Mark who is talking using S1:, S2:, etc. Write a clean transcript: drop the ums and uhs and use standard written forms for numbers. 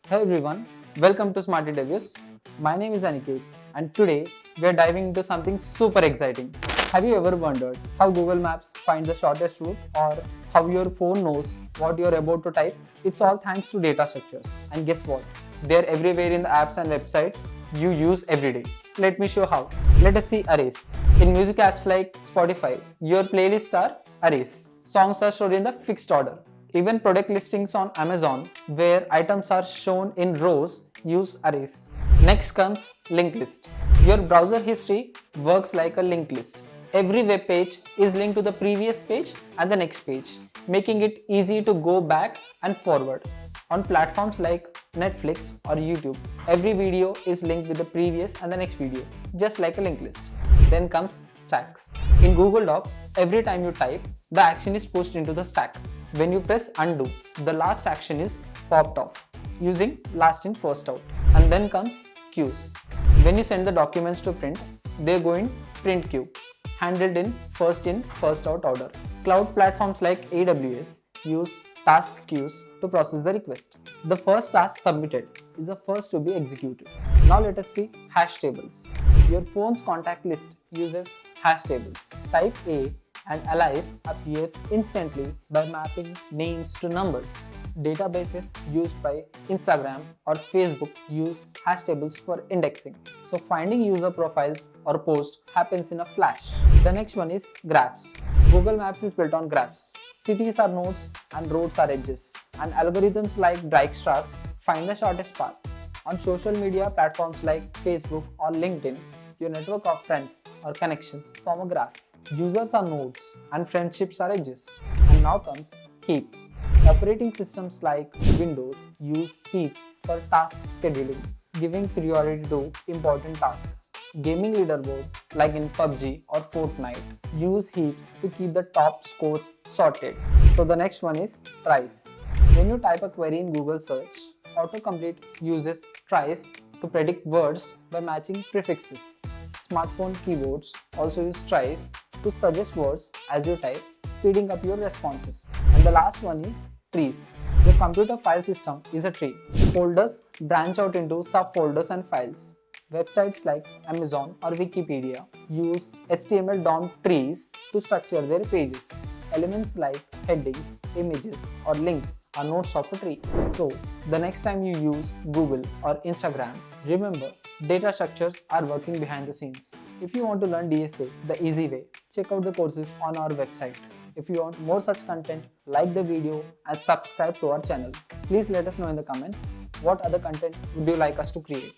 S1: Hey everyone, welcome to 𝗙𝗲𝗃𝗃. My name is Aniket and today we are diving into something super exciting. Have you ever wondered how Google Maps finds the shortest route or how your phone knows what you are about to type? It's all thanks to data structures. And guess what? They are everywhere in the apps and websites you use every day. Let me show how. Let us see arrays. In music apps like Spotify, your playlists are arrays. Songs are stored in the fixed order. Even product listings on Amazon, where items are shown in rows, use arrays. Next comes linked list. Your browser history works like a linked list. Every web page is linked to the previous page and the next page, making it easy to go back and forward. On platforms like Netflix or YouTube, every video is linked with the previous and the next video, just like a linked list. Then comes stacks. In Google Docs, every time you type, the action is pushed into the stack. When you press undo, the last action is popped off using last in first out. And then comes queues. When you send the documents to print, they go in print queue, handled in first out order. Cloud platforms like AWS use task queues to process the request. The first task submitted is the first to be executed. Now let us see hash tables. Your phone's contact list uses hash tables. Type A and alias appears instantly by mapping names to numbers. Databases used by Instagram or Facebook use hash tables for indexing. So finding user profiles or posts happens in a flash. The next one is graphs. Google Maps is built on graphs. Cities are nodes and roads are edges. And algorithms like 𝗥𝗲𝗃𝗃𝗹 find the shortest path. On social media platforms like Facebook or LinkedIn, your network of friends or connections form a graph. Users are nodes and friendships are edges. And now comes heaps. Operating systems like Windows use heaps for task scheduling, giving priority to important tasks. Gaming leaderboards like in PUBG or Fortnite use heaps to keep the top scores sorted. So the next one is tries. When you type a query in Google search, autocomplete uses tries to predict words by matching prefixes. Smartphone keyboards also use tries to suggest words as you type, speeding up your responses. And the last one is trees. Your computer file system is a tree. Folders branch out into subfolders and files. Websites like Amazon or Wikipedia use HTML DOM trees to structure their pages. Elements like headings, images, or links are nodes of a tree. So, the next time you use Google or Instagram, remember, data structures are working behind the scenes. If you want to learn DSA the easy way, check out the courses on our website. If you want more such content, like the video and subscribe to our channel. Please let us know in the comments what other content would you like us to create.